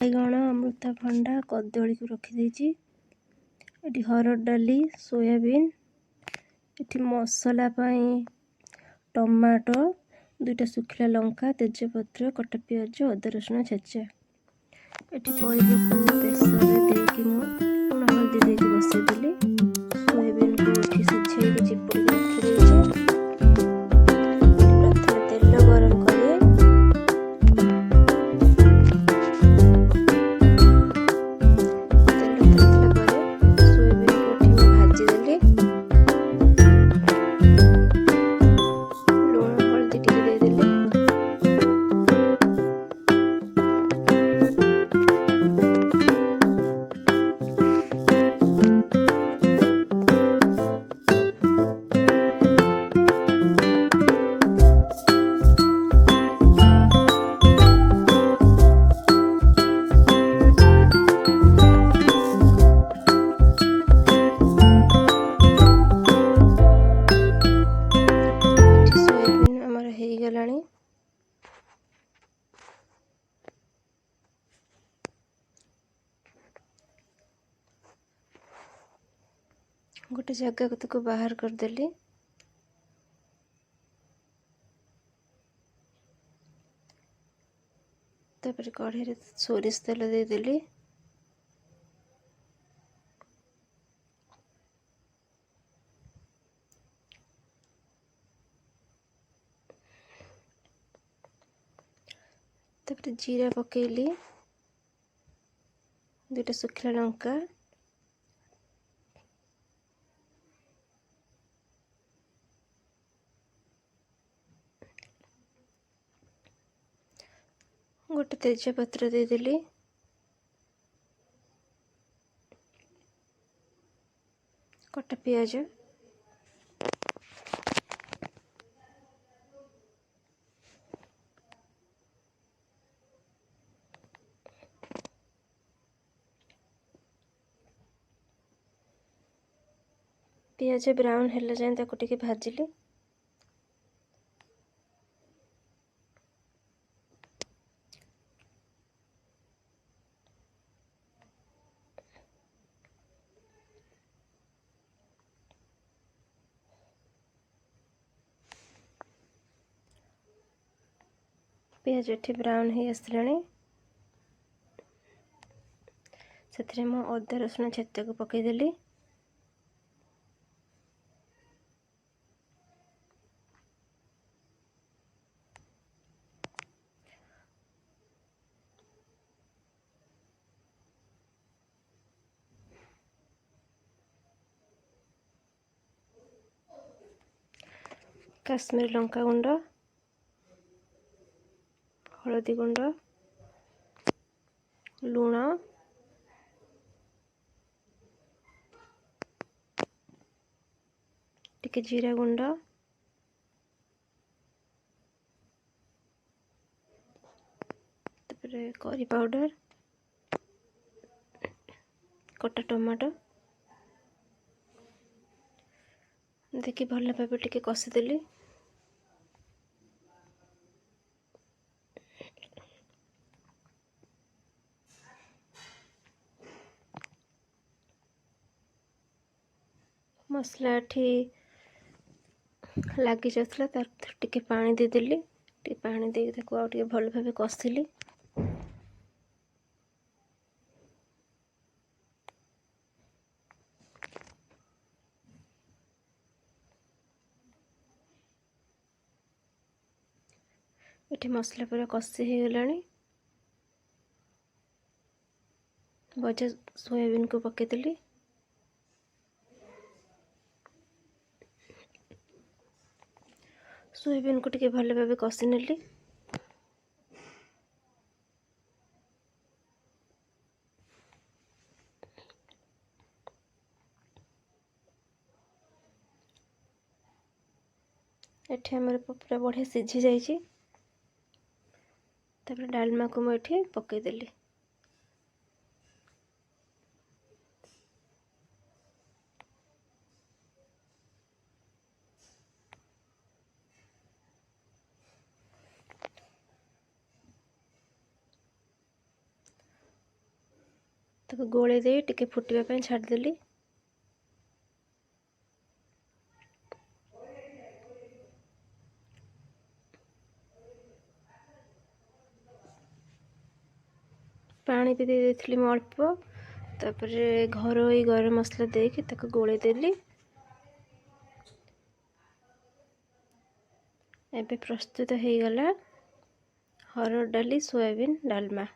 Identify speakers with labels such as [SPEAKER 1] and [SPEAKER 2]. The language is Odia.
[SPEAKER 1] ବାଇଗଣ ଅମୃତଭଣ୍ଡା କଦଳୀକୁ ରଖିଦେଇଛି। ଏଠି ହରଡ଼ ଡାଲି ସୋୟାବିନ୍, ଏଠି ମସଲା ପାଇଁ ଟମାଟୋ, 2ଟା ଶୁଖିଲା ଲଙ୍କା, ତେଜପତ୍ର, କଟା ପିଆଜ, ଅଦା ରସୁଣ ଛେଚା। ଏଠି ପରିବାକୁ ପ୍ରେସରରେ ଦେଇକି ମୁଁ ଲୁଣ ହଳଦୀ ଦେଇକି ବସେଇଦେଲି। ସୋୟାବିନ୍କୁ ଏଠି ସିଝେଇକି ଚିପୁଡ଼ିକି ରଖିଦେଇଛି। ପ୍ରଥମେ ତେଲ ଗରମ କରି ହେଇଗଲାଣି। ଗୋଟେ ଜାଗାକୁ ତାକୁ ବାହାର କରିଦେଲି। ତାପରେ କଢ଼େଇରେ ସୋରିଷ ତେଲ ଦେଇଦେଲି। ତାପରେ ଜିରା ପକେଇଲି, 2ଟା ଶୁଖିଲା ଲଙ୍କା, ଗୋଟେ ତେଜପତ୍ର ଦେଇଦେଲି। କଟା ପିଆଜ, ପିଆଜ ବ୍ରାଉନ୍ ହେଲା ଯାଏଁ ତାକୁ ଟିକେ ଭାଜିଲି। ପିଆଜ ଏଠି ବ୍ରାଉନ୍ ହେଇ ଆସିଲାଣି। ସେଥିରେ ମୁଁ ଅଦା ରସୁଣ ଛେଚାକୁ ପକେଇଦେଲି। କାଶ୍ମୀରୀ ଲଙ୍କା ଗୁଣ୍ଡ, ହଳଦୀ ଗୁଣ୍ଡ, ଲୁଣ, ଟିକେ ଜିରା ଗୁଣ୍ଡ, ତାପରେ କରି ପାଉଡର, କଟା ଟମାଟୋ ଦେଖି ଭଲ ଭାବେ ଟିକେ କଷିଦେଲି। ମସଲା ଏଠି ଲାଗି ଯାଉଥିଲା, ତାର ଟିକେ ପାଣି ଦେଇଦେଲି। ଟିକେ ପାଣି ଦେଇକି ତାକୁ ଆଉ ଟିକେ ଭଲ ଭାବେ କଷିଲି। ଏଠି ମସଲା ପୁରା କଷି ହେଇଗଲାଣି। ଭଜା ସୋୟାବିନ୍କୁ ପକେଇଦେଲି। ସୋୟାବିନ୍କୁ ଟିକେ ଭଲ ଭାବେ କଷି ନେଲି। ଏଠି ଆମର ପୁରା ବଢ଼ିଆ ସିଝି ଯାଇଛି। ତାପରେ ଡାଲମାକୁ ମୁଁ ଏଠି ପକେଇଦେଲି। ତାକୁ ଗୋଳେଇ ଦେଇ ଟିକେ ଫୁଟିବା ପାଇଁ ଛାଡ଼ିଦେଲି। ପାଣି ବି ଦେଇ ଦେଇଥିଲି ମୁଁ ଅଳ୍ପ। ତାପରେ ଘରୋଇ ଗରମ ମସଲା ଦେଇକି ତାକୁ ଗୋଳେଇ ଦେଲି। ଏବେ ପ୍ରସ୍ତୁତ ହେଇଗଲା ହରଡ଼ ଡାଲି ସୋୟାବିନ୍ ଡାଲମା।